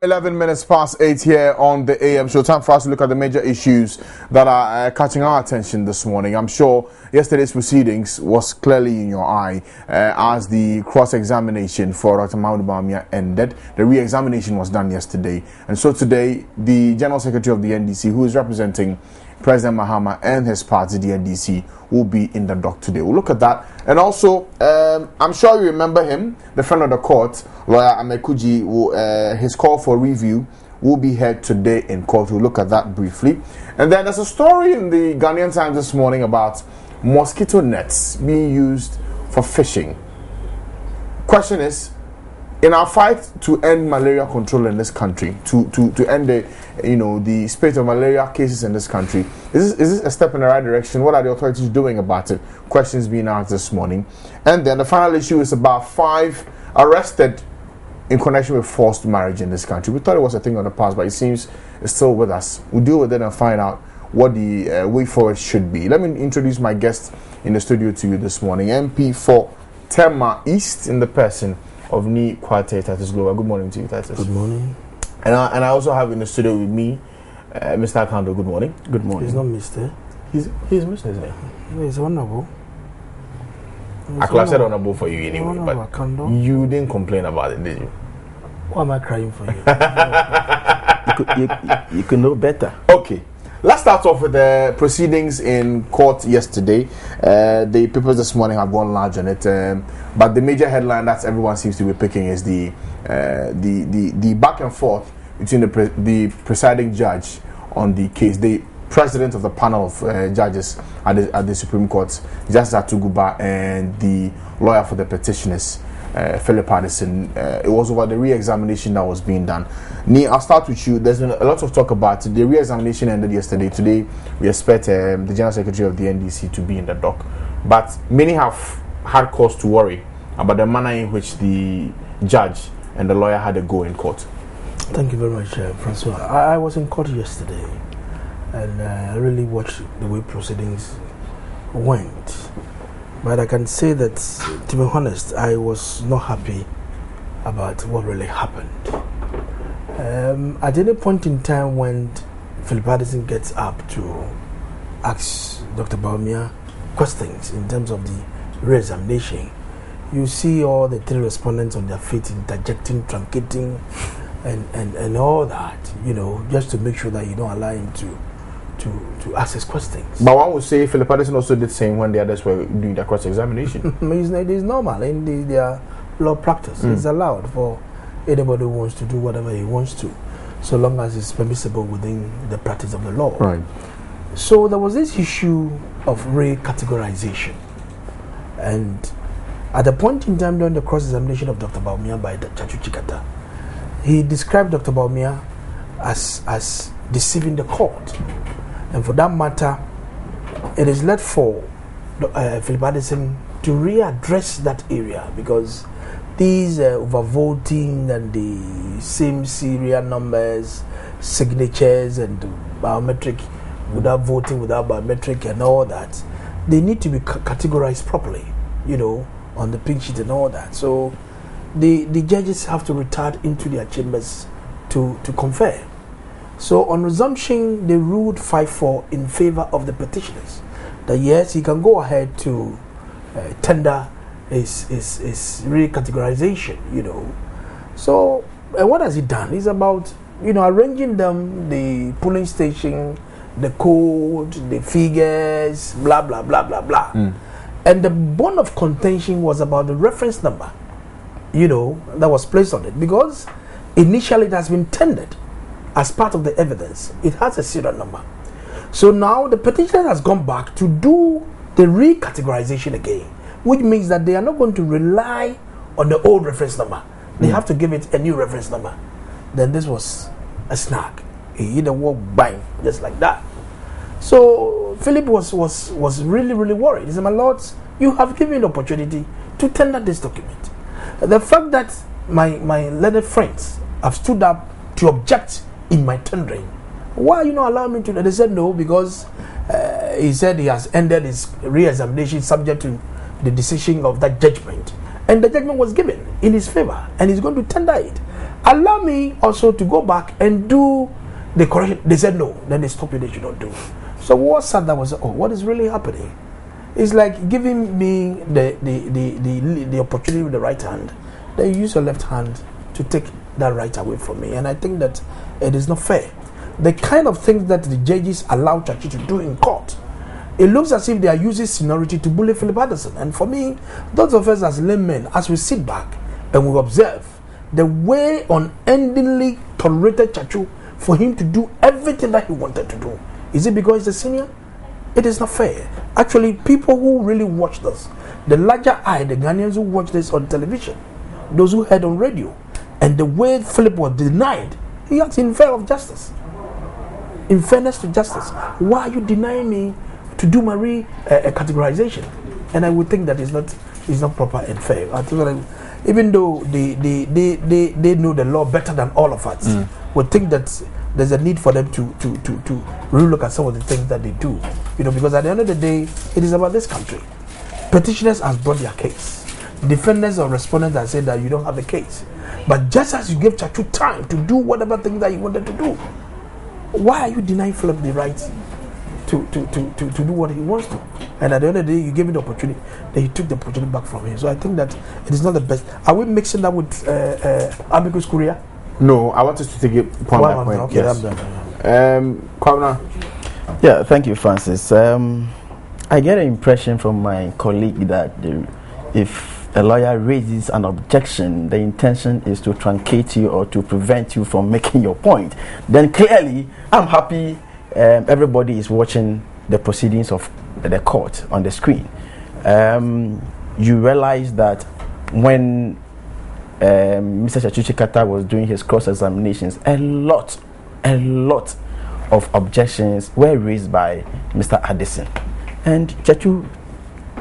11 minutes past 8 here on the AM show. Time for us to look at the major issues that are catching our attention this morning. I'm sure yesterday's proceedings was clearly in your eye as the cross-examination for Dr. Mahmoud Bawumia ended. The re-examination was done yesterday. And so today, the General Secretary of the NDC, who is representing President Mahama and his party, the NDC, will be in the dock today. We'll look at that. And also, I'm sure you remember him, the friend of the court, lawyer Amekuji, his call for review will be heard today in court. We'll look at that briefly. And then there's a story in the Ghanaian Times this morning about mosquito nets being used for fishing. Question is, in our fight to end malaria control in this country, to end the spate of malaria cases in this country, is this a step in the right direction? What are the authorities doing about it? Questions being asked this morning. And then the final issue is about 5 arrested in connection with forced marriage in this country. We thought it was a thing of the past, but it seems it's still with us. We'll deal with it and find out what the way forward should be. Let me introduce my guest in the studio to you this morning. MP for Tema East, in the person of Ni Kwate Titus Glover. Good morning to you, Titus. Good morning. And I also have in the studio with me Mr. Akando. Good morning. Good morning. He's not Mr. He's Mr. Isn't he? He's honorable. I said honorable for you anyway, but Akando. You didn't complain about it, did you? Why am I crying for you could know better. Okay. Let's start off with the proceedings in court yesterday. The papers this morning have gone large on it, but the major headline that everyone seems to be picking is the back and forth between the presiding judge on the case, the president of the panel of judges at the Supreme Court, Justice Atuguba, and the lawyer for the petitioners, Philip Addison. It was over the re-examination that was being done. Nee, I'll start with you. There's been a lot of talk about it. The re-examination ended yesterday. Today, we expect the General Secretary of the NDC to be in the dock. But many have had cause to worry about the manner in which the judge and the lawyer had a go in court. Thank you very much, Francois. I was in court yesterday, and I really watched the way proceedings went. But I can say that, to be honest, I was not happy about what really happened. At any point in time when Philip Addison gets up to ask Dr. Bawumia questions in terms of the re-examination, you see all the 3 respondents on their feet interjecting, truncating, and all that, just to make sure that you don't allow him to ask his questions. But one would say Philip Addison also did the same when the others were doing their cross-examination. It is normal in their law practice. It's allowed for anybody who wants to do whatever he wants to, so long as it's permissible within the practice of the law. Right. So there was this issue of recategorization, and at a point in time during the cross-examination of Dr. Bawumia by Chachu Chikata, he described Dr. Bawumia as deceiving the court. And for that matter, it is left for Philip Addison to readdress that area, because these overvoting and the same serial numbers, signatures, and biometric, without voting, without biometric, and all that, they need to be categorized properly, on the pink sheet and all that. So the judges have to retire into their chambers to confer. So on resumption, they ruled 5-4 in favor of the petitioners. That yes, he can go ahead to tender his recategorization, So what has he done? It's about, arranging them, the polling station, the code, the figures, blah, blah, blah, blah, blah. And the bone of contention was about the reference number, that was placed on it. Because initially it has been tendered as part of the evidence. It has a serial number. So now the petitioner has gone back to do the recategorization again, which means that they are not going to rely on the old reference number. They have to give it a new reference number. Then this was a snag. He hit the wall, bang, just like that. So Philip was really, really worried. He said, my lords, you have given me the opportunity to tender this document. The fact that my learned friends have stood up to object in my tendering, why are you not allowing me to? They said no, because he said he has ended his re-examination subject to the decision of that judgment, and the judgment was given in his favor, and he's going to tender it. allow me also to go back and do the correction. They said no. Then they stopped it. They should not do. So what's that was? Oh, what is really happening? It's like giving me the opportunity with the right hand. Then you use your left hand to take that right away from me, and I think that it is not fair. The kind of things that the judges allow Chachi to do in court, it looks as if they are using seniority to bully Philip Addison. And for me, those of us as laymen, as we sit back and we observe the way unendingly tolerated Chachu for him to do everything that he wanted to do, is it because he's a senior? It is not fair. Actually, people who really watch this, the larger eye, the Ghanaians who watch this on television, those who heard on radio, and the way Philip was denied, he acts in fear of justice. In fairness to justice, why are you denying me to do my categorization? And I would think that is not proper and fair. Even though they know the law better than all of us, would think that there's a need for them to really look at some of the things that they do. Because at the end of the day, it is about this country. Petitioners have brought their case. Defendants or respondents have said that you don't have a case. But just as you gave Chachu time to do whatever thing that he wanted to do, why are you denying Philip the right to do what he wants to? And at the end of the day, you gave him the opportunity, then he took the opportunity back from him. So I think that it is not the best. Are we mixing that with Amicus curiae? No, I want us to take it point by point. Okay, yes. Kwabena. Yeah, thank you, Francis. I get an impression from my colleague that if a lawyer raises an objection, the intention is to truncate you or to prevent you from making your point. Then clearly, I'm happy everybody is watching the proceedings of the court on the screen. You realize that when Mr. Chachu was doing his cross-examinations, a lot of objections were raised by Mr. Addison, and Chachu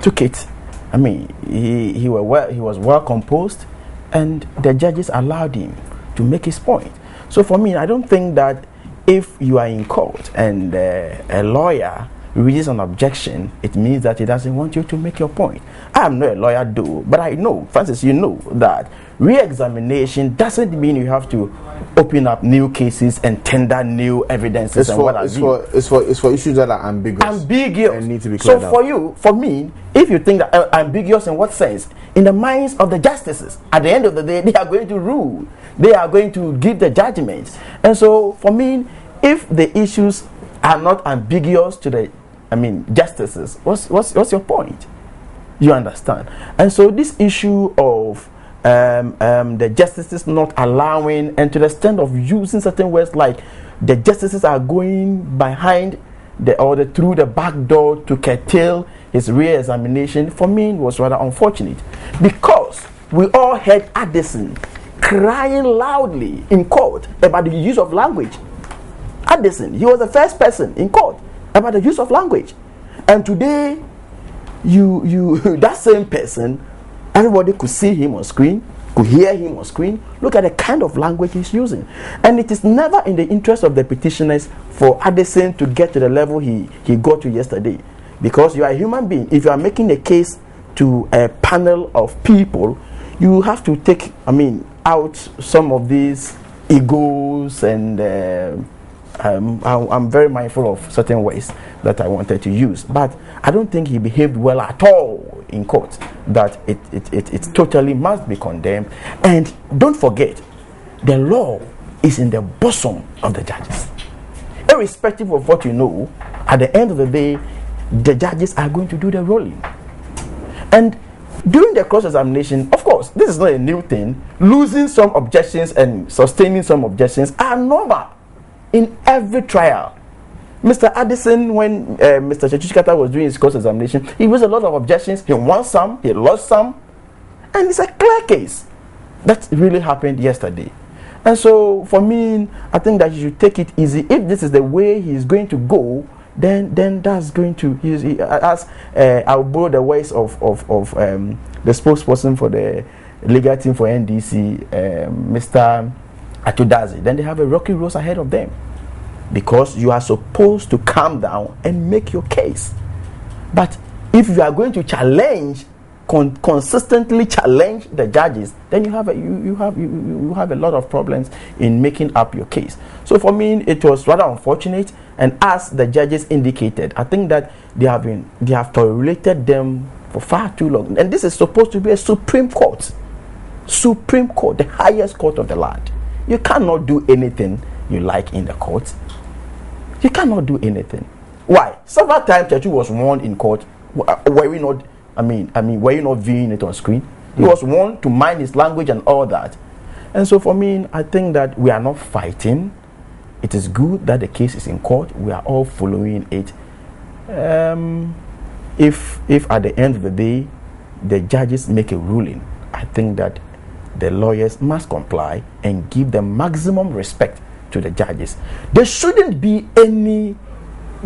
took it. I mean, he was well composed, and the judges allowed him to make his point. So for me, I don't think that if you are in court and a lawyer raises an objection, it means that he doesn't want you to make your point. I am not a lawyer, though, but I know, Francis, you know that re-examination doesn't mean you have to open up new cases and tender new evidences. It's for issues that are ambiguous. And need to be cleared out. For me, if you think that ambiguous in what sense? In the minds of the justices, at the end of the day, they are going to rule. They are going to give the judgments. And so, for me, if the issues are not ambiguous to the justices, what's your point? You understand? And so this issue of the justices not allowing, and to the extent of using certain words like the justices are going behind through the back door to curtail his re-examination, for me was rather unfortunate, because we all heard Addison crying loudly in court about the use of language. Addison, he was the first person in court about the use of language, and today you that same person, everybody could see him on screen, could hear him on screen. Look at the kind of language he's using, and it is never in the interest of the petitioners for Addison to get to the level he got to yesterday, because you are a human being. If you are making a case to a panel of people, you have to take out some of these egos, and I'm very mindful of certain ways that I wanted to use, but I don't think he behaved well at all in court. That it totally must be condemned. And don't forget, the law is in the bosom of the judges. Irrespective of what you know, at the end of the day, the judges are going to do the ruling. And during the cross-examination, of course, this is not a new thing. Losing some objections and sustaining some objections are normal in every trial. Mr. Addison, when Mr. Chachu was doing his cross-examination, he raised a lot of objections. He won some, he lost some, and it's a clear case. That really happened yesterday. And so, for me, I think that you should take it easy. If this is the way he's going to go, then that's going to. I'll borrow the words of the spokesperson for the legal team for NDC, Mr. Atudazi. Then they have a rocky road ahead of them, because you are supposed to calm down and make your case. But if you are going to challenge consistently challenge the judges, then you have a lot of problems in making up your case. So for me, it was rather unfortunate, and as the judges indicated, I think that they have tolerated them for far too long. And this is supposed to be a Supreme Court, the highest court of the land. You cannot do anything you like in the court. You cannot do anything. Why? Several times Chachu was warned in court. Were we not? Were you not viewing it on screen? He was warned to mind his language and all that. And so for me, I think that we are not fighting. It is good that the case is in court. We are all following it. If at the end of the day the judges make a ruling, I think that the lawyers must comply and give the maximum respect to the judges. There shouldn't be any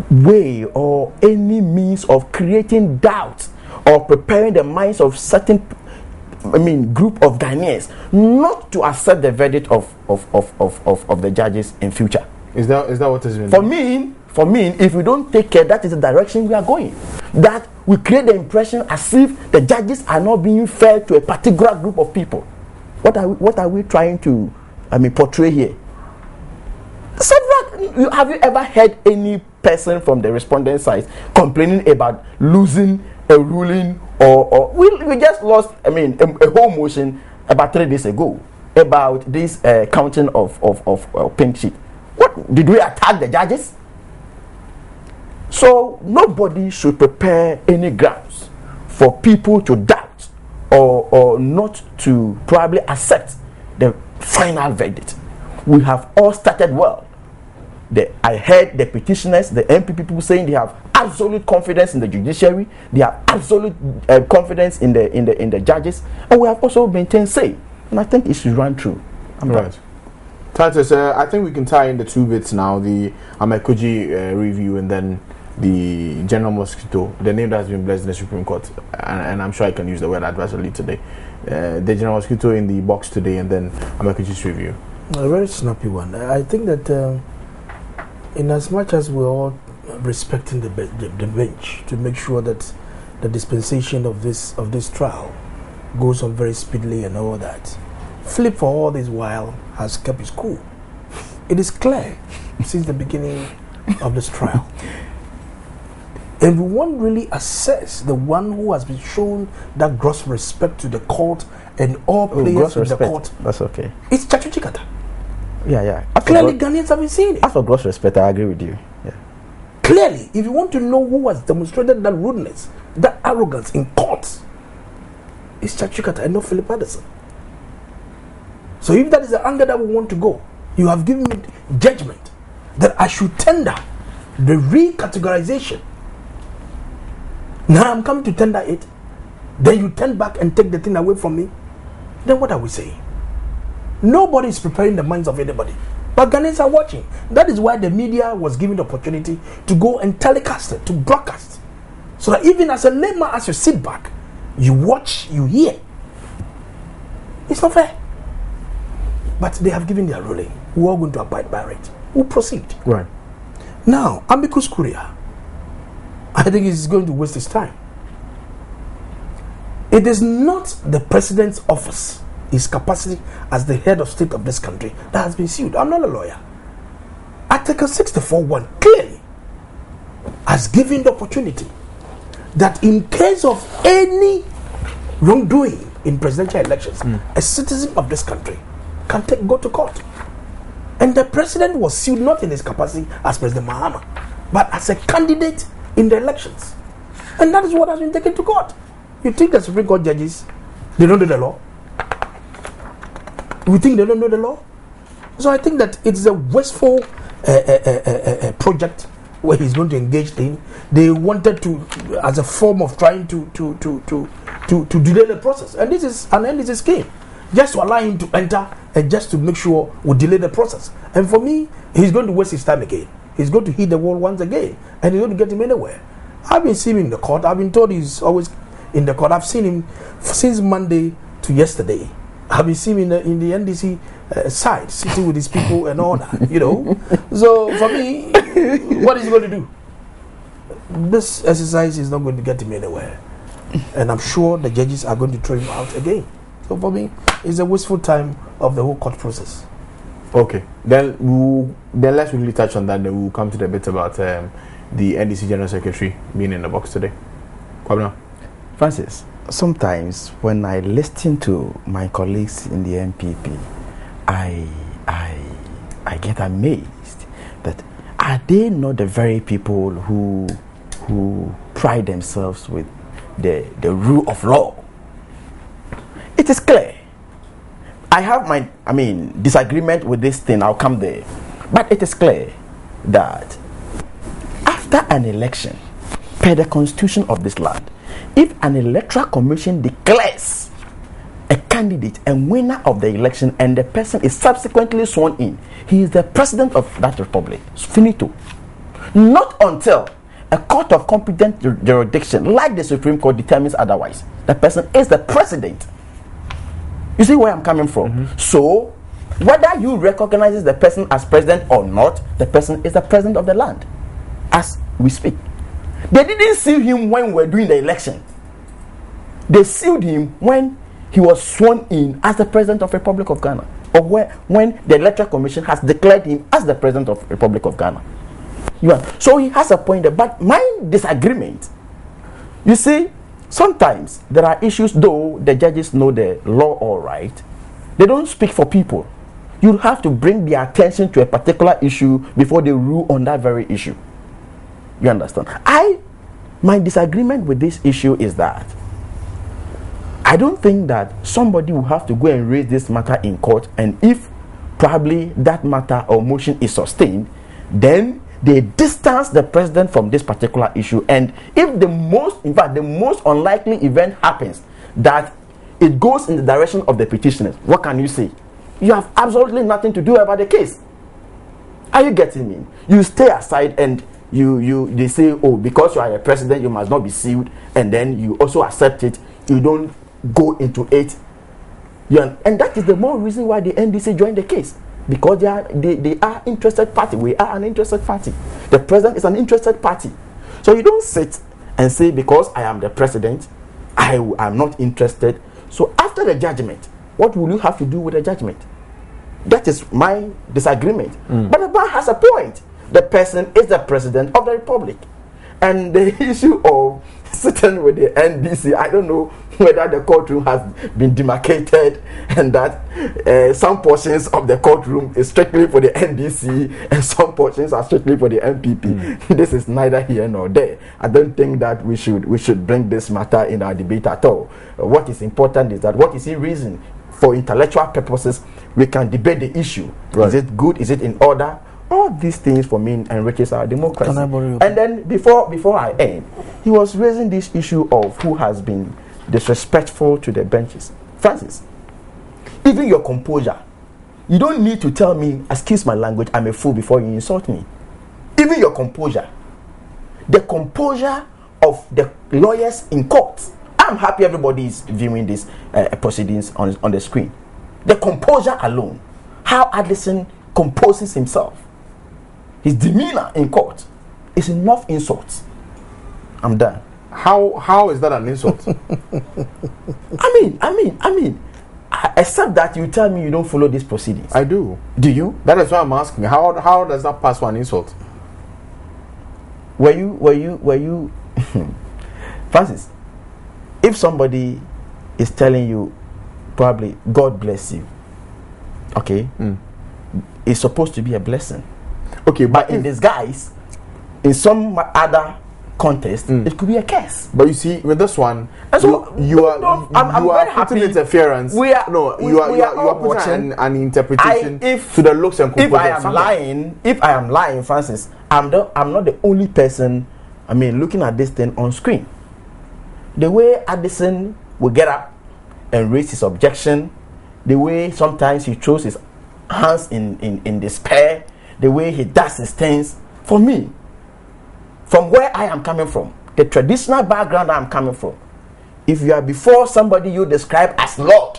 way or any means of creating doubt or preparing the minds of certain group of Ghanaians not to accept the verdict of the judges in future. Is that what is meant? For me, if we don't take care, that is the direction we are going. That we create the impression as if the judges are not being fair to a particular group of people. What are we trying to portray here? Have you ever heard any person from the respondent side complaining about losing a ruling, or we just lost a whole motion about 3 days ago about this counting of pink sheet. What did we attack the judges? So nobody should prepare any grounds for people to doubt or not to probably accept the final verdict. We have all started well. I heard the petitioners, the MP people saying they have absolute confidence in the judiciary, they have absolute confidence in the judges, and we have also maintained say. And I think it should run through. Right. Titus, I think we can tie in the two bits now: the Amekuji review and then the General Mosquito, the name that has been blessed in the Supreme Court, and I'm sure I can use the word advisory today. The General Mosquito in the box today, and then Amekuji's review. A very snappy one. I think that in as much as we're all respecting the bench to make sure that the dispensation of this trial goes on very speedily and all that, Philip for all this while has kept his cool. It is clear since the beginning of this trial. And we won't really assess the one who has been shown that gross respect to the court and all players in the court. That's okay. It's Chachu Chikata. Yeah. Clearly, Ghanaians have been seeing it. As for gross respect, I agree with you. Yeah. Clearly, if you want to know who has demonstrated that rudeness, that arrogance in court, it's Chachu Chikata and not Philip Addison. So if that is the angle that we want to go, you have given me judgment that I should tender the recategorization. Now I'm coming to tender it. Then you turn back and take the thing away from me. Then what are we saying? Nobody is preparing the minds of anybody. But Ghanaians are watching. That is why the media was given the opportunity to go and telecast it, to broadcast. So that even as a layman, as you sit back, you watch, you hear. It's not fair. But they have given their ruling. We're all going to abide by it. We'll proceed. Right. Now, Amicus Curiae, I think he's going to waste his time. It is not the president's office, his capacity as the head of state of this country, that has been sued. I'm not a lawyer. Article 64(1) clearly has given the opportunity that in case of any wrongdoing in presidential elections, a citizen of this country can go to court. And the president was sued not in his capacity as President Mahama, but as a candidate in the elections. And that is what has been taken to court. You think the Supreme Court judges, they don't know the law? We think they don't know the law? So I think that it's a wasteful project where he's going to engage in. They wanted to, as a form of trying to delay the process. And this is an endless scheme. Just to allow him to enter and just to make sure we delay the process. And for me, he's going to waste his time again. He's going to hit the wall once again. And he's going to get him anywhere. I've been seeing him in the court. I've been told he's always in the court. I've seen him since Monday to yesterday. I've been seeing him in the NDC side, sitting with his people and all that, you know. So for me, what is he going to do? This exercise is not going to get him anywhere. And I'm sure the judges are going to throw him out again. So for me, it's a wasteful time of the whole court process. Okay, then let's really touch on that. Then we'll come to the bit about the NDC General Secretary being in the box today. Kwabena. Francis, sometimes when I listen to my colleagues in the MPP, I get amazed that are they not the very people who pride themselves with the rule of law? It is clear. I have my disagreement with this thing. I'll come there, but it is clear that after an election, per the constitution of this land, if an electoral commission declares a candidate a winner of the election and the person is subsequently sworn in, he is the president of that republic. It's finito. Not until a court of competent jurisdiction, like the Supreme Court, determines otherwise, the person is the president. You see where I'm coming from? Mm-hmm. So, whether you recognize the person as president or not, the person is the president of the land as we speak. They didn't seal him when we were doing the election. They sealed him when he was sworn in as the president of the Republic of Ghana, or when the Electoral Commission has declared him as the president of the Republic of Ghana. So he has a point there. But my disagreement, you see, sometimes there are issues, though the judges know the law all right, they don't speak for people. You have to bring their attention to a particular issue before they rule on that very issue. You understand? My disagreement with this issue is that I don't think that somebody will have to go and raise this matter in court, and if probably that matter or motion is sustained, then they distance the president from this particular issue. And if the most unlikely event happens, that it goes in the direction of the petitioners, what can you say? You have absolutely nothing to do about the case. Are you getting me? You stay aside and they say, oh, because you are a president, you must not be sued, and then you also accept it. You don't go into it. And that is the more reason why the NDC joined the case. Because they are interested party. We are an interested party. The president is an interested party. So you don't sit and say, because I am the president, I am not interested. So after the judgment, what will you have to do with the judgment? That is my disagreement. But the bar has a point. The person is the president of the republic. And the issue of sitting with the NDC, I don't know whether the courtroom has been demarcated and that some portions of the courtroom is strictly for the NDC and some portions are strictly for the MPP. This is neither here nor there. I don't think that we should bring this matter in our debate at all. What is important is that what is the reason for intellectual purposes we can debate the issue. Right. Is it good? Is it in order? All these things for me enriches our democracy. And then before I end, he was raising this issue of who has been disrespectful to the benches. Francis, even your composure, you don't need to tell me, excuse my language, I'm a fool before you insult me. Even your composure, the composure of the lawyers in court. I'm happy everybody is viewing these proceedings on the screen. The composure alone, how Addison composes himself, his demeanor in court is enough insult. I'm done. How is that an insult? I mean, except that you tell me you don't follow these proceedings. I do. Do you? That is why I'm asking. How does that pass for an insult? Were you Francis, if somebody is telling you probably God bless you, okay, it's supposed to be a blessing. Okay, but in disguise, in some other context, it could be a curse. But you see, with this one, and so you are putting interference. You are putting an interpretation to the looks and composition. If I am lying, Francis, I'm not the only person. I mean, looking at this thing on screen, the way Addison will get up and raise his objection, the way sometimes he throws his hands in despair, the way he does his things, for me, from where I am coming from, the traditional background I am coming from, if you are before somebody you describe as Lord,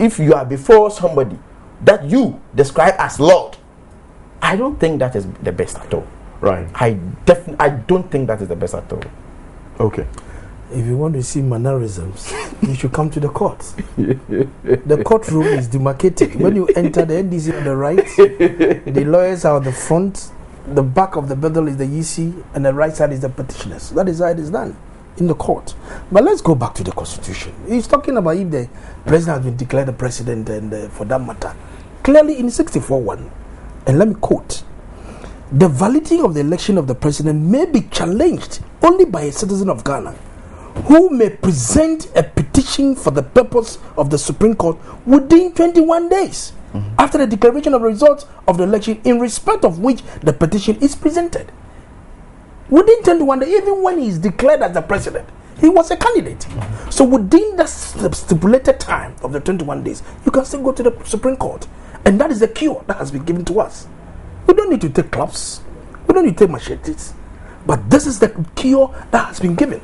if you are before somebody that you describe as Lord, I don't think that is the best at all. Right. I don't think that is the best at all. Okay. If you want to see mannerisms, you should come to the courts. The courtroom is demarcated. When you enter the NDC on the right, the lawyers are on the front, the back of the building is the EC, and the right side is the petitioners. That is how it is done in the court. But let's go back to the Constitution. He's talking about if the president has been declared the president, and for that matter, clearly in 64:1, and let me quote, the validity of the election of the president may be challenged only by a citizen of Ghana who may present a petition for the purpose of the Supreme Court within 21 days after the declaration of the results of the election, in respect of which the petition is presented. Within 21 days, even when he is declared as the president, he was a candidate. So within the stipulated time of the 21 days, you can still go to the Supreme Court. And that is the cure that has been given to us. We don't need to take clubs. We don't need to take machetes. But this is the cure that has been given.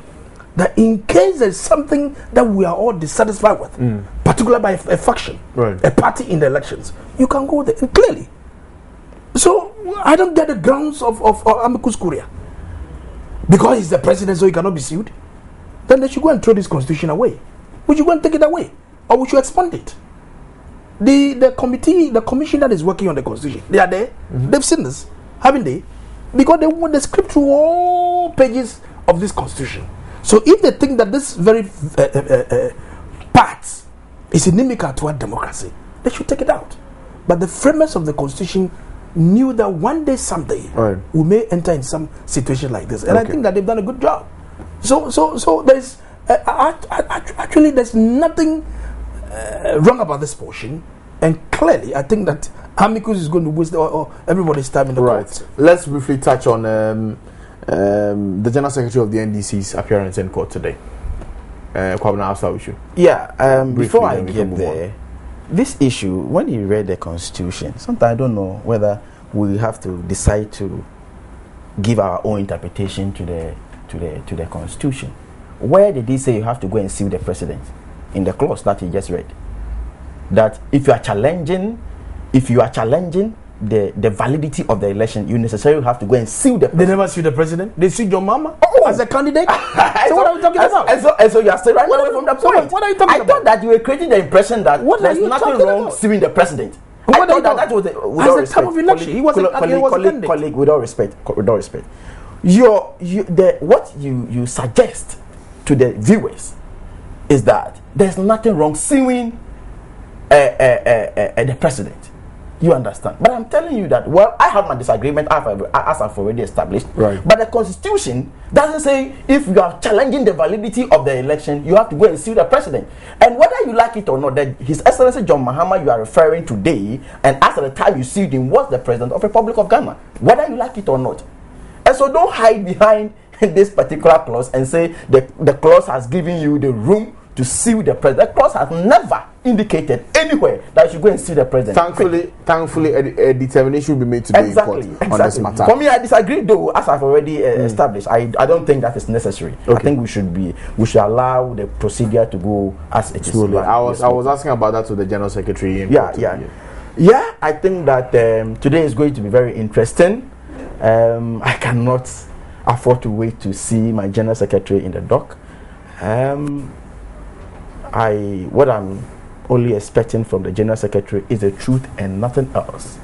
That in case there's something that we are all dissatisfied with, particularly by a faction, a party in the elections, you can go there, and clearly. So I don't get the grounds of Amicus Curiae. Because he's the president, so he cannot be sued. Then they should go and throw this constitution away. We should go and take it away, or we should expand it. The committee, the commission that is working on the constitution, they are there. They've seen this, haven't they? Because they want to script through all pages of this constitution. So if they think that this very part is inimical to our democracy, they should take it out. But the framers of the constitution knew that one day, someday, we may enter in some situation like this, and I think that they've done a good job. So there's actually there's nothing wrong about this portion, and clearly I think that Amicus is going to waste everybody's time in the court. Let's briefly touch on the General Secretary of the NDC's appearance in court today. Kwabena, I'll start with you. Before I get there, this issue, when you read the Constitution, sometimes I don't know whether we have to decide to give our own interpretation to the Constitution. Where did he say you have to go and sue the president? In the clause that he just read, that if you are challenging the validity of the election, you necessarily have to go and sue the president. They never sue the president. They sued your mama as a candidate. So what are we talking about? And so you are still right away from that point. What are you talking about? I thought that you were creating the impression that there's nothing wrong suing the president. I thought that was as a type of election. He was a candidate. Colleague, with all respect, what you suggest to the viewers is that there's nothing wrong suing the president. You understand? But I'm telling you that, well, I have my disagreement as I've already established. But the Constitution doesn't say if you are challenging the validity of the election, you have to go and sue the president. And whether you like it or not, that His Excellency John Mahama you are referring today, and as at the time you sued him, was the president of the Republic of Ghana. Whether you like it or not. And so don't hide behind this particular clause and say the clause has given you the room to sue the president. The clause has never indicated anywhere that you should go and sue the president. Thankfully, a determination will be made today in court on this matter. For me, I disagree, though, as I've already established. I don't think that is necessary. I think we should allow the procedure to go as it is. I was asking about that to the General Secretary. Yeah. I think that today is going to be very interesting. I cannot afford to wait to see my General Secretary in the dock. What I'm only expecting from the General Secretary is the truth and nothing else,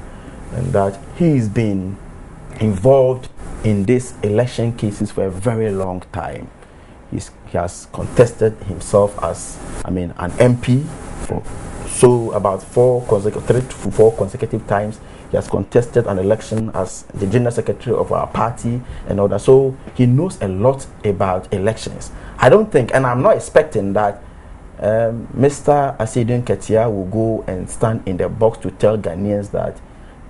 and that he's been involved in these election cases for a very long time. He has contested himself as an MP for about 3 to 4 consecutive times. He has contested an election as the General Secretary of our party and all that. So he knows a lot about elections. I don't think, and I'm not expecting that Mr. Asidun Ketia will go and stand in the box to tell Ghanaians that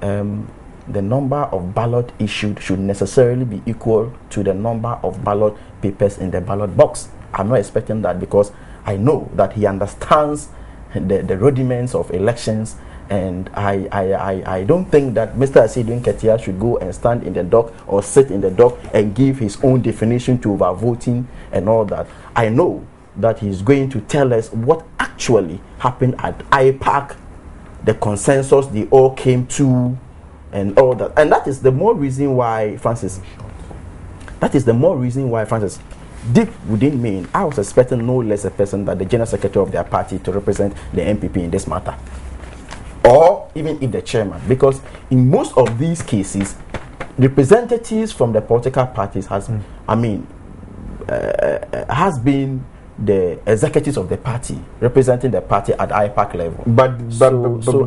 the number of ballot issued should necessarily be equal to the number of ballot papers in the ballot box. I'm not expecting that, because I know that he understands the rudiments of elections, and I don't think that Mr. Asidun Ketia should go and stand in the dock or sit in the dock and give his own definition to overvoting and all that. I know that he's going to tell us what actually happened at IPAC, the consensus they all came to, and all that. And that is the more reason why, Francis, deep within me, I was expecting no less a person than the general secretary of their party to represent the MPP in this matter, or even if the chairman, because in most of these cases, representatives from the political parties has been the executives of the party representing the party at IPAC level. But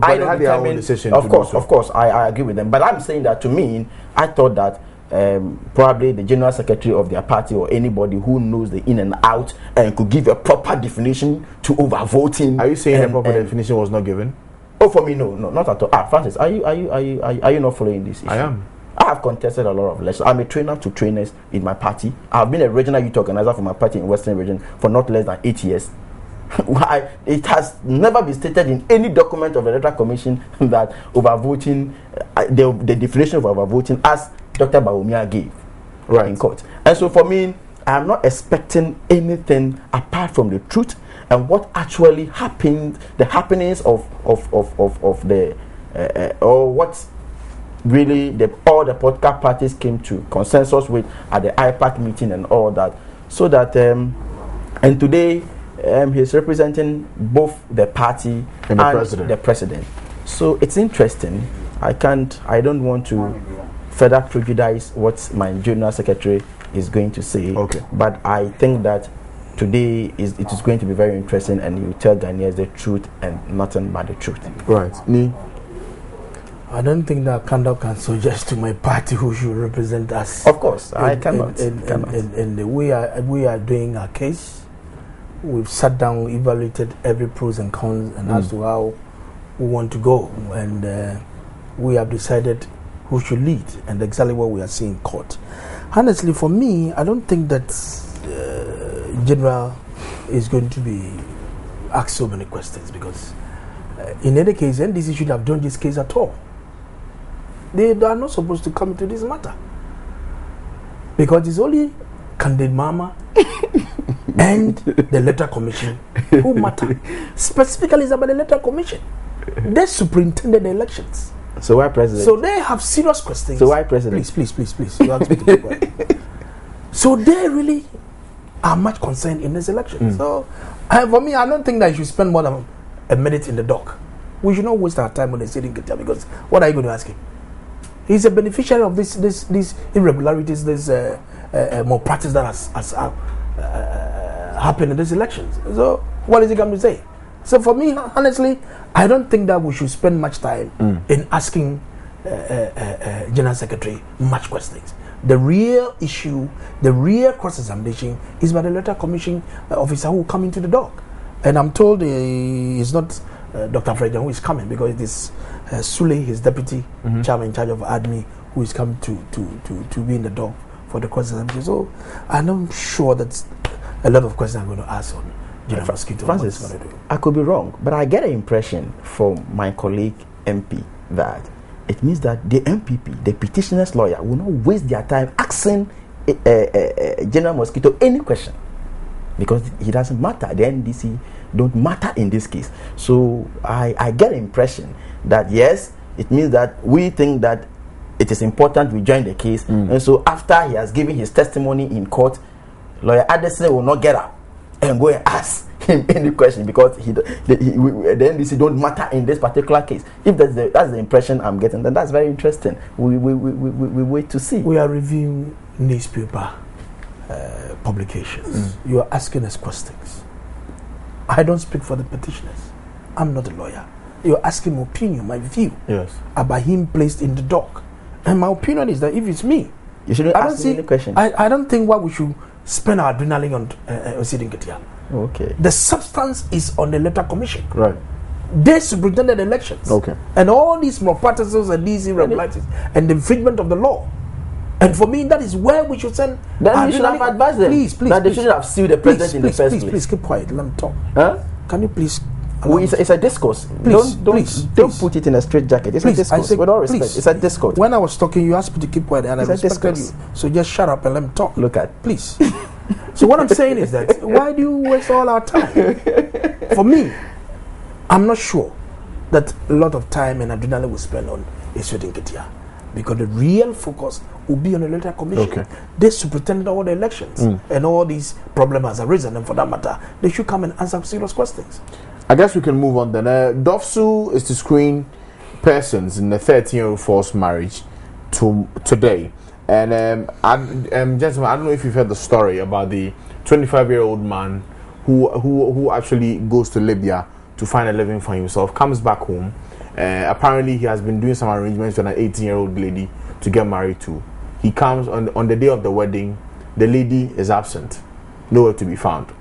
I they had their own decision. Of course, I agree with them. But I'm saying that, to me, I thought that probably the general secretary of their party or anybody who knows the in and out and could give a proper definition to overvoting. Are you saying a proper definition was not given? Oh, for me, no, not at all. Francis, are you not following this issue? I am. I have contested a lot of elections. I'm a trainer to trainers in my party. I've been a regional youth organizer for my party in Western Region for not less than 8 years. Why? It has never been stated in any document of the Electoral Commission that overvoting, the definition of overvoting, as Dr. Bawumia gave in court. And so for me, I am not expecting anything apart from the truth and what actually happened, the happenings of the or what really all the political parties came to consensus with at the IPAC meeting and all that, so that and today he's representing both the party and the president. So it's interesting. I don't want to further prejudice what my general secretary is going to say. Okay. But I think that today it is going to be very interesting, and he will tell Ghanaians the truth and nothing but the truth. Right. Ni? I don't think that Kanda can suggest to my party who should represent us. Of course, I cannot. In the way we are doing our case, we've sat down, evaluated every pros and cons, and as to how we want to go, and we have decided who should lead, and exactly what we are seeing in court. Honestly, for me, I don't think that General is going to be asked so many questions, because in any case, NDC should have done this case at all. They are not supposed to come into this matter, because it's only Candid Mama and the Electoral Commission who matter. Specifically, it's about the Electoral Commission. They superintended the elections. So why president? So they have serious questions. So why president? Please. You have to be quiet. So they really are much concerned in this election. So for me, I don't think that you should spend more than a minute in the dock. We should not waste our time on the sitting guitar, because what are you going to ask him? He's a beneficiary of these irregularities, this malpractice that has happened in these elections. So what is he going to say? So for me, honestly, I don't think that we should spend much time in asking General Secretary much questions. The real issue, the real cross-examination is by the Electoral Commission officer who will come into the dock. And I'm told it's not Dr. Frejan who is coming, because it is Sule, his deputy chairman in charge of ADMI, who is coming to be in the dock for the cross-examination. So I'm not sure that a lot of questions I'm going to ask on General Mosquito. Francis, I could be wrong, but I get an impression from my colleague MP that it means that the MPP, the petitioner's lawyer, will not waste their time asking General Mosquito any question, because it doesn't matter. The NDC don't matter in this case. So I get the impression that yes, it means that we think that it is important we join the case, and so after he has given his testimony in court, lawyer Addison will not get up and go and ask him any question, because the NDC don't matter in this particular case. If that's the impression I'm getting, then that's very interesting. We wait to see. We are reviewing newspaper publications. You are asking us questions. I don't speak for the petitioners. I'm not a lawyer. You're asking my opinion, my view about him placed in the dock. And my opinion is that if it's me, you shouldn't ask me any question. I don't think what we should spend our adrenaline on sitting here. Okay. The substance is on the Electoral Commission. Right. They superintended elections. Okay. And all these malpractices and these irregularities and the infringement of the law. And for me, that is where we should send. Then you should have advised them. Please. That they shouldn't have sued the president in the first place. Please keep quiet. Let me talk. Huh? Can you please? It's a discourse. Don't put it in a straight jacket. It's a discourse. With all respect, it's a discourse. When I was talking, you asked me to keep quiet, and I respected you. So just shut up and let me talk. Look at, please. So what I'm saying is that why do you waste all our time? For me, I'm not sure that a lot of time and adrenaline will spend on Iswedin Ketia. because the real focus will be on the electoral commission. Okay. They superintended all the elections, and all these problems has arisen, and for that matter, they should come and answer serious questions. I guess we can move on then. Dofsu is to screen persons in a 13-year-old forced marriage today. And gentlemen, I don't know if you've heard the story about the 25-year-old man who actually goes to Libya to find a living for himself, comes back home. Apparently, he has been doing some arrangements with an 18-year-old lady to get married to. He comes on the day of the wedding. The lady is absent, nowhere to be found.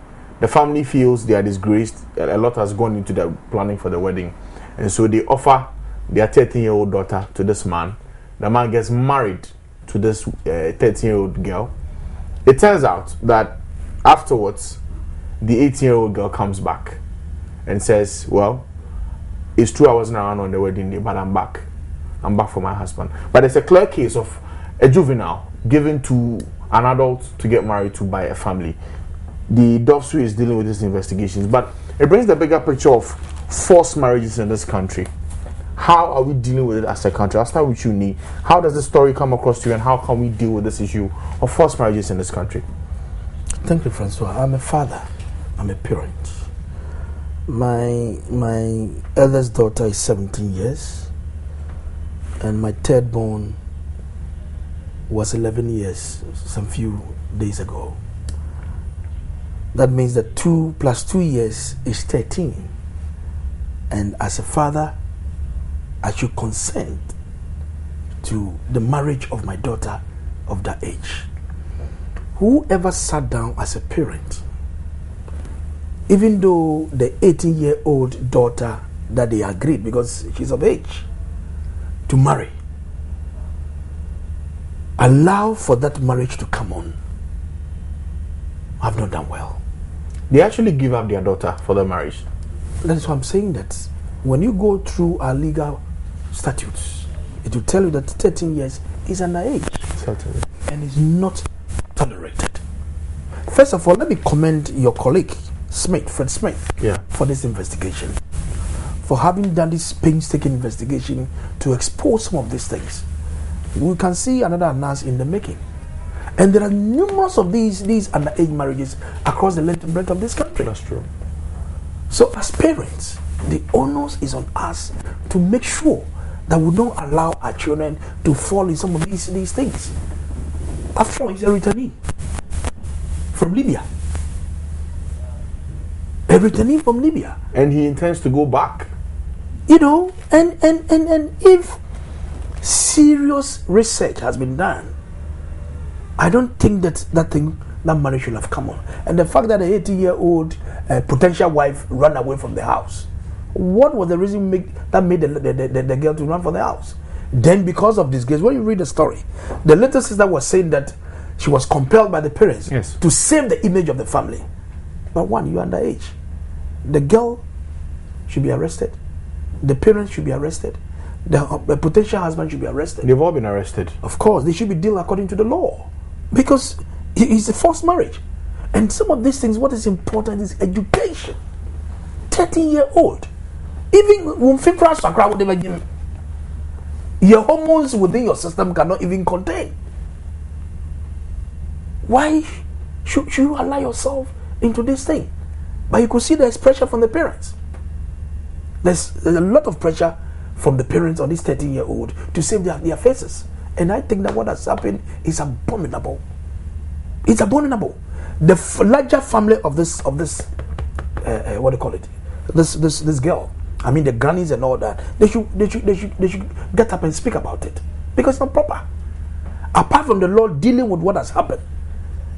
The family feels they are disgraced. A lot has gone into the planning for the wedding, and so they offer their 13-year-old daughter to this man. The man gets married to this 13-year-old girl. It turns out that afterwards, the 18-year-old girl comes back and says, well, it's true I wasn't around on the wedding day, but I'm back. I'm back for my husband. But it's a clear case of a juvenile given to an adult to get married to by a family. The DOFSU is dealing with these investigations, but it brings the bigger picture of forced marriages in this country. How are we dealing with it as a country? I'll start with you, Nee. How does this story come across to you, and how can we deal with this issue of forced marriages in this country? Thank you, Francois. I'm a father. I'm a parent. My eldest daughter is 17 years, and my third born was 11 years some few days ago. That means that 2 + 2 years is 13. And as a father, I should consent to the marriage of my daughter of that age. Whoever sat down as a parent, even though the 18-year-old daughter that they agreed, because she's of age, to marry, allow for that marriage to come on, have not done well. They actually give up their daughter for the marriage. That is why I'm saying that when you go through our legal statutes, it will tell you that 13 years is underage. Certainly. And is not tolerated. First of all, let me commend your colleague, Fred Smith, for this investigation, for having done this painstaking investigation to expose some of these things. We can see another announcement in the making. And there are numerous of these underage marriages across the length and breadth of this country. That's true. So as parents, the onus is on us to make sure that we don't allow our children to fall in some of these things. After all, he's a returnee from Libya. A returnee from Libya. And he intends to go back. You know, and if serious research has been done, I don't think that marriage should have come on. And the fact that the 18-year-old potential wife ran away from the house, what was the reason that made the girl to run for the house? Then because of this case, when you read the story, the little sister was saying that she was compelled by the parents to save the image of the family. But one, you're underage. The girl should be arrested. The parents should be arrested. The potential husband should be arrested. They've all been arrested. Of course, they should be dealt according to the law. Because it's a forced marriage. And some of these things, what is important is education. 13-year-old. Even when your hormones within your system cannot even contain. Why should you allow yourself into this thing? But you could see there's pressure from the parents. There's a lot of pressure from the parents on this 13-year-old to save their faces. And I think that what has happened is abominable. It's abominable. The larger family of this what do you call it? This girl. I mean the grannies and all that. They should get up and speak about it, because it's not proper. Apart from the law dealing with what has happened,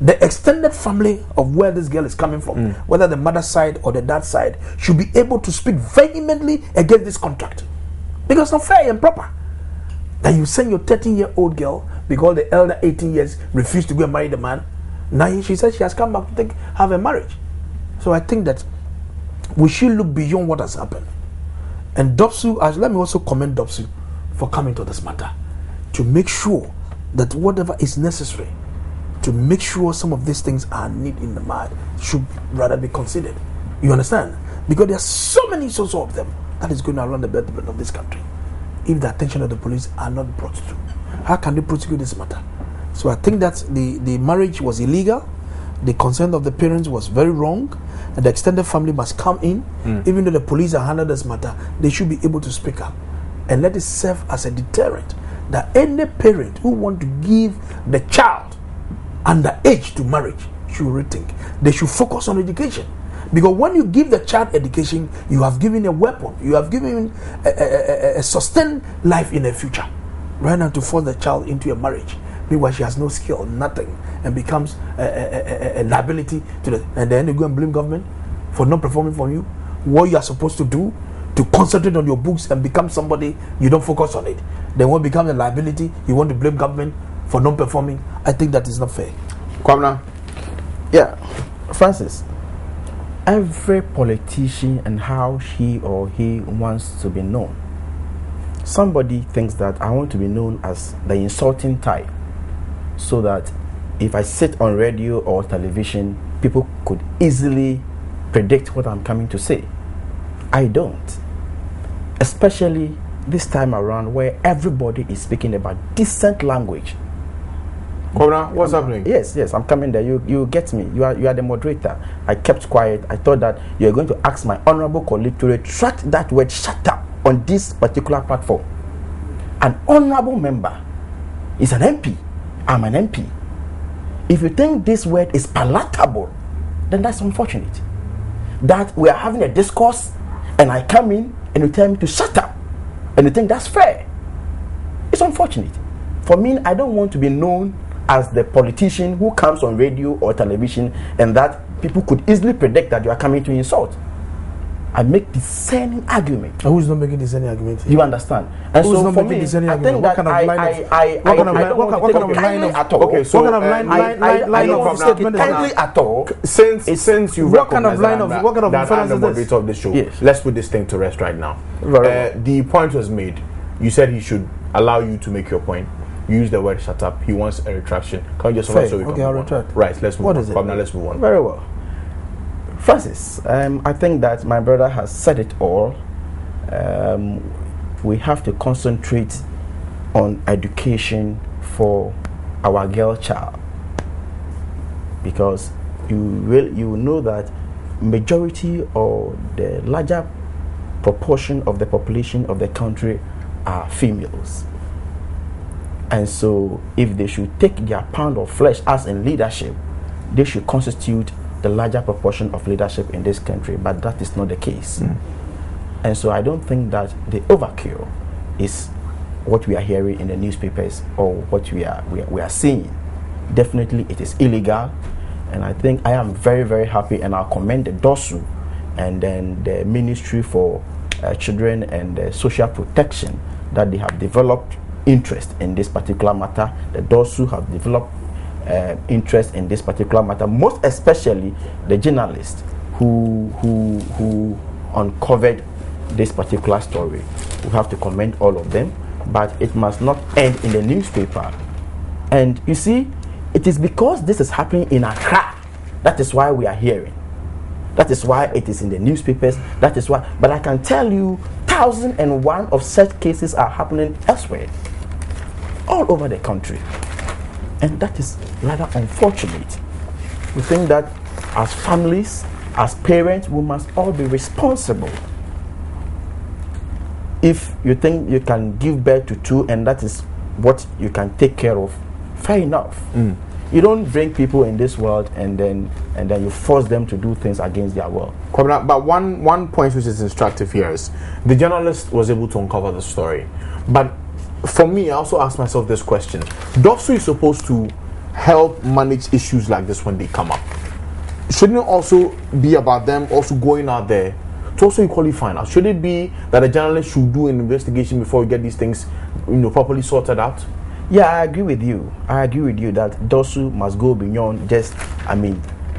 the extended family of where this girl is coming from, whether the mother side or the dad side, should be able to speak vehemently against this contract, because it's not fair and proper that you send your 13-year-old girl because the elder 18 years refused to go and marry the man. Now she says she has come back to have a marriage. So I think that we should look beyond what has happened. And DOPSU, let me also commend DOPSU for coming to this matter to make sure that whatever is necessary to make sure some of these things are nipped in the bud should rather be considered. You understand? Because there are so many of them that is going around the breadth of this country if the attention of the police are not brought to. How can they prosecute this matter? So I think that the marriage was illegal. The consent of the parents was very wrong, and the extended family must come in. Even though the police are handling this matter, they should be able to speak up and let it serve as a deterrent that any parent who want to give the child under age to marriage should rethink. They should focus on education, because when you give the child education, you have given a weapon, you have given a sustained life in the future. Right now, to force the child into a marriage, meanwhile she has no skill, nothing, and becomes a liability to the, and then you go and blame government for not performing for you what you are supposed to do, to concentrate on your books and become somebody. You don't focus on it, then what becomes a liability, you want to blame government for not performing. I think that is not fair. Kwamna? Yeah, Francis, every politician and how she or he wants to be known. Somebody thinks that I want to be known as the insulting type, so that if I sit on radio or television, people could easily predict what I'm coming to say. I don't. Especially this time around, where everybody is speaking about decent language. Kwamna, what's happening? Yes, I'm coming there. You get me. You are the moderator. I kept quiet. I thought that you're going to ask my honorable colleague to retract that word "shut up" on this particular platform. An honorable member is an MP. I'm an MP. If you think this word is palatable, then that's unfortunate. That we are having a discourse and I come in and you tell me to shut up and you think that's fair. It's unfortunate. For me, I don't want to be known as the politician who comes on radio or television and that people could easily predict that you are coming to insult. I make discerning argument. Who's not making discerning argument? You understand? And who's so not for making me, discerning I think argument? that What kind of line of at all. Okay, so what kind of line of statement is kindly that? at all. Since you What kind of recognize line of- that what kind of that I'm inference the is this? moderator of the show, Yes. let's put this thing to rest right now. Very well. The point was made. You said he should allow you to make your point. You use the word "shut up." He wants a retraction. Can you just Fair. so we can Okay, move I'll on? retract. Right, let's move What on. is it? Now let's move on. Very well. Francis, I think that my brother has said it all. We have to concentrate on education for our girl child, because you know that majority or the larger proportion of the population of the country are females. And so if they should take their pound of flesh as in leadership, they should constitute the larger proportion of leadership in this country, but that is not the case. And so I don't think that the overkill is what we are hearing in the newspapers or what we are seeing. Definitely it is illegal, and I think I am very, very happy, and I'll commend the DOSU and then the Ministry for Children and Social Protection that they have developed interest in this particular matter. The DOSU have developed interest in this particular matter, most especially the journalists who uncovered this particular story. We have to commend all of them, but it must not end in the newspaper. And you see, it is because this is happening in Accra, that is why we are hearing. That is why it is in the newspapers. That is why. But I can tell you, 1,001 of such cases are happening elsewhere, all over the country. And that is rather unfortunate. We think that as families, as parents, we must all be responsible. If you think you can give birth to two and that is what you can take care of, fair enough. You don't bring people in this world and then you force them to do things against their will. But one point which is instructive here is the journalist was able to uncover the story. But for me, I also ask myself this question: DOSU is supposed to help manage issues like this when they come up. Shouldn't it also be about them also going out there to also equally find out? Should it be that a journalist should do an investigation before we get these things, properly sorted out? Yeah, I agree with you. I agree with you that DOSU must go beyond just,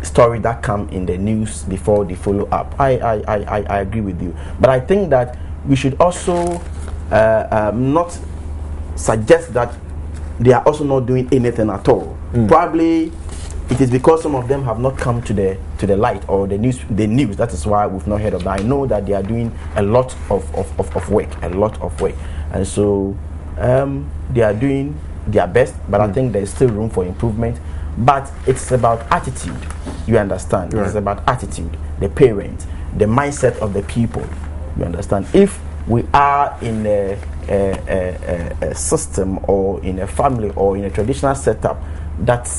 story that come in the news before they follow up. I agree with you. But I think that we should also not suggest that they are also not doing anything at all. Probably it is because some of them have not come to the light or the news. That is why we've not heard of them. I know that they are doing a lot of work, and so they are doing their best, but I think there's still room for improvement. But it's about attitude, you understand? Right. It's about attitude, the parents, the mindset of the people, you understand? If we are in a system or in a family or in a traditional setup that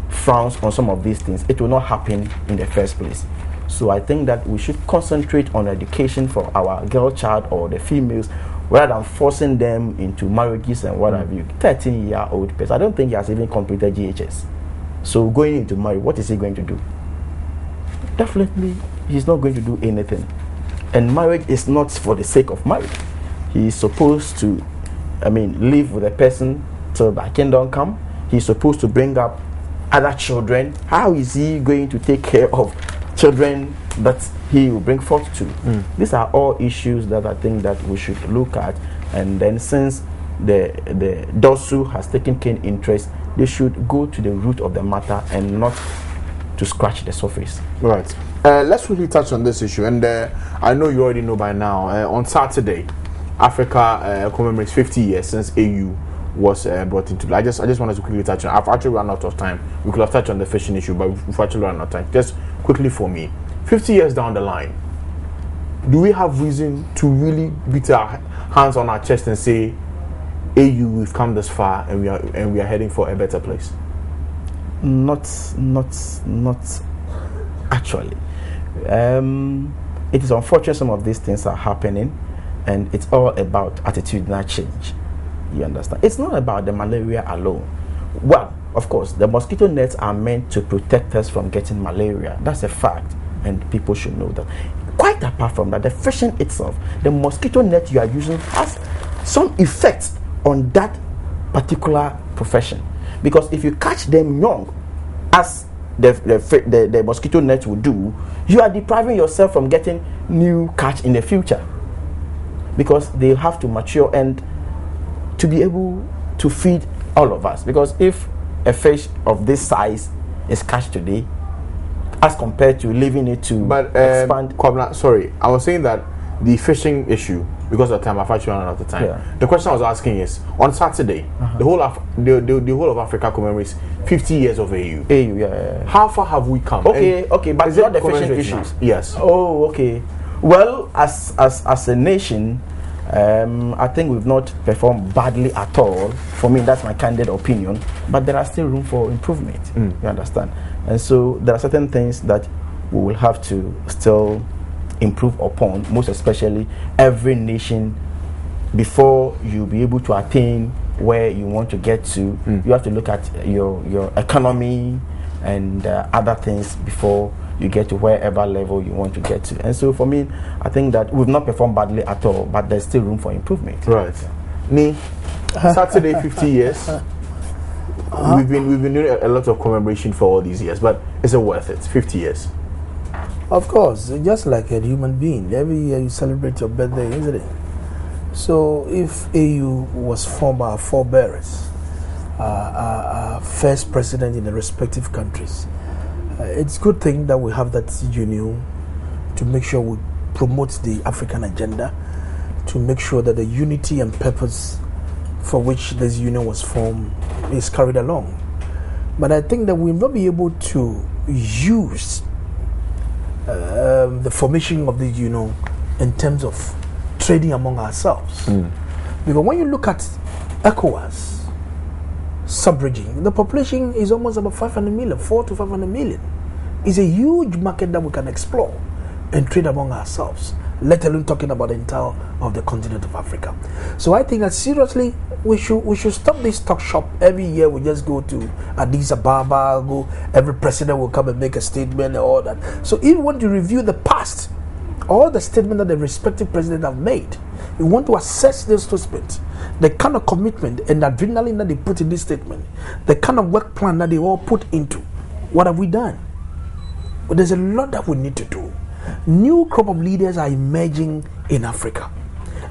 frowns on some of these things, it will not happen in the first place. So I think that we should concentrate on education for our girl child or the females rather than forcing them into marriages and what have you. 13-year-old person, I don't think he has even completed GHS. So going into marriage, what is he going to do? Definitely, he's not going to do anything. And marriage is not for the sake of marriage. He is supposed to, live with a person till the kingdom come. He's supposed to bring up other children. How is he going to take care of children that he will bring forth to? These are all issues that I think that we should look at. And then since the DOSU has taken keen interest, they should go to the root of the matter and not to scratch the surface. Right. Let's quickly touch on this issue. And I know you already know by now, on Saturday, Africa commemorates 50 years since AU was brought into play. I just wanted to quickly touch on. I've actually run out of time. We could have touched on the fishing issue, but we've actually run out of time. Just quickly for me, 50 years down the line, do we have reason to really beat our hands on our chest and say, AU, we've come this far and we are heading for a better place? Not actually. It is unfortunate some of these things are happening, and it's all about attitudinal change. You understand? It's not about the malaria alone. Well, of course, the mosquito nets are meant to protect us from getting malaria. That's a fact, and people should know that. Quite apart from that, the fishing itself, the mosquito net you are using has some effect on that particular profession. Because if you catch them young, as the mosquito net will do, you are depriving yourself from getting new catch in the future. Because they have to mature and to be able to feed all of us. Because if a fish of this size is catched today, as compared to leaving it to expand. Kwabena, sorry, I was saying that the fishing issue, because of time, I've actually run out of time. Yeah. The question I was asking is, on Saturday, the whole of Africa commemorates 50 years of AU. Yeah. How far have we come? Okay, but is not it the fishing commensurate issues. now? Yes. Oh, okay. Well, as a nation, I think we've not performed badly at all. For me, that's my candid opinion. But there are still room for improvement. You understand? And so there are certain things that we will have to still improve upon, most especially every nation. Before you be able to attain where you want to get to, you have to look at your economy and other things before you get to wherever level you want to get to. And so for me, I think that we've not performed badly at all, but there's still room for improvement. Right. Me, Saturday 50 years. We've been doing a lot of commemoration for all these years, but is it worth it? 50 years. Of course, just like a human being, every year you celebrate your birthday, isn't it? So if AU was formed by our forebearers, our first president in the respective countries, it's a good thing that we have that union to make sure we promote the African agenda, to make sure that the unity and purpose for which this union was formed is carried along. But I think that we'll not be able to use the formation of the union in terms of trading among ourselves. Because when you look at ECOWAS sub-region, the population is almost about 500 million, 400 to 500 million. It's a huge market that we can explore and trade among ourselves, let alone talking about the entire of the continent of Africa. So I think that seriously we should stop this talk shop. Every year we just go to Addis Ababa, every president will come and make a statement and all that. So if you want to review the past, all the statements that the respective presidents have made, you want to assess those statements, the kind of commitment and adrenaline that they put in this statement, the kind of work plan that they all put into. What have we done? But there's a lot that we need to do. New crop of leaders are emerging in Africa.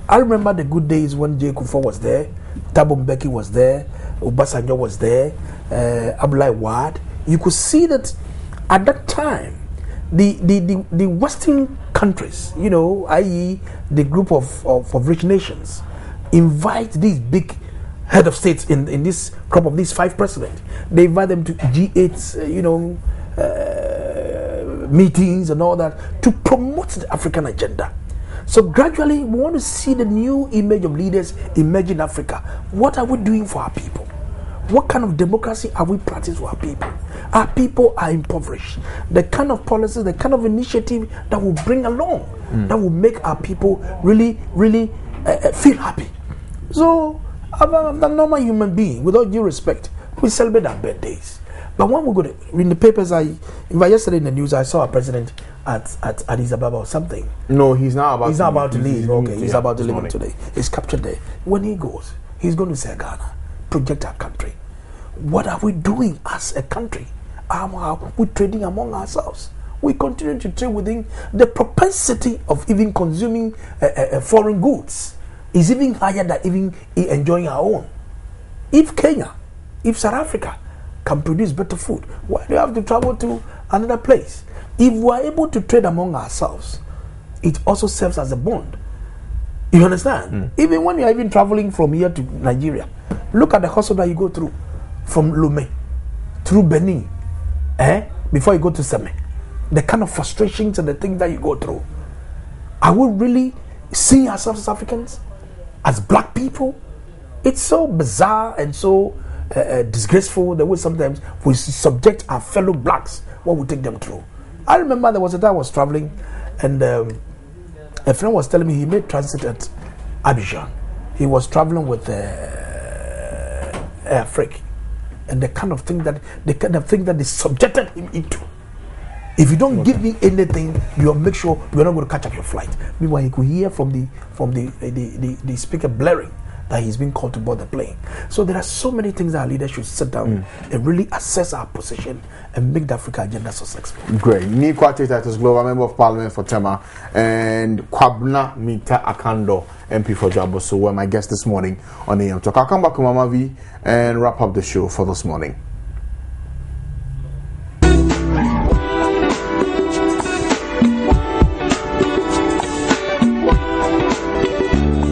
I remember the good days when J. Kufuor was there, Thabo Mbeki was there, Obasanjo was there, Abdoulaye Wade. You could see that at that time, the Western countries, i.e. the group of rich nations, invite these big head of states in this crop of these 5 presidents. They invite them to G8, meetings and all that to promote the African agenda. So gradually, we want to see the new image of leaders emerge in Africa. What are we doing for our people? What kind of democracy are we practicing for our people? Our people are impoverished. The kind of policies, the kind of initiative that will bring along, that will make our people really, really feel happy. So, I'm a normal human being, with all due respect. We celebrate our birthdays. But when we go to, in the papers, yesterday in the news, I saw a president at Addis Ababa or something. No, he's not about. He's not about to leave. Okay, he's about to leave morning. today. He's captured there. When he goes, he's going to say Ghana, project our country. What are we doing as a country? Are we trading among ourselves? We continue to trade within the propensity of even consuming foreign goods is even higher than even enjoying our own. If Kenya, if South Africa can produce better food, why do you have to travel to another place? If we are able to trade among ourselves, it also serves as a bond. You understand? Even when you are even traveling from here to Nigeria, look at the hustle that you go through from Lomé through Benin, before you go to Seme. The kind of frustrations and the things that you go through. Are we really seeing ourselves as Africans, as black people? It's so bizarre and so disgraceful the way sometimes we subject our fellow blacks what we take them through. I remember there was a time I was traveling and a friend was telling me he made transit at Abidjan. He was traveling with Air Freak, and the kind of thing that they subjected him into. If you don't give me anything, you'll make sure you're not going to catch up your flight. Meanwhile, he could hear from the speaker blaring that he's been called to board the plane. So there are so many things that our leaders should sit down and really assess our position and make the Africa agenda successful. Great. Ni Kwate Titus Global Member of Parliament for Tema and Kwabna Mita Akando MP for Jaboso were my guests this morning on AM Talk. I'll come back to Mama V and wrap up the show for this morning.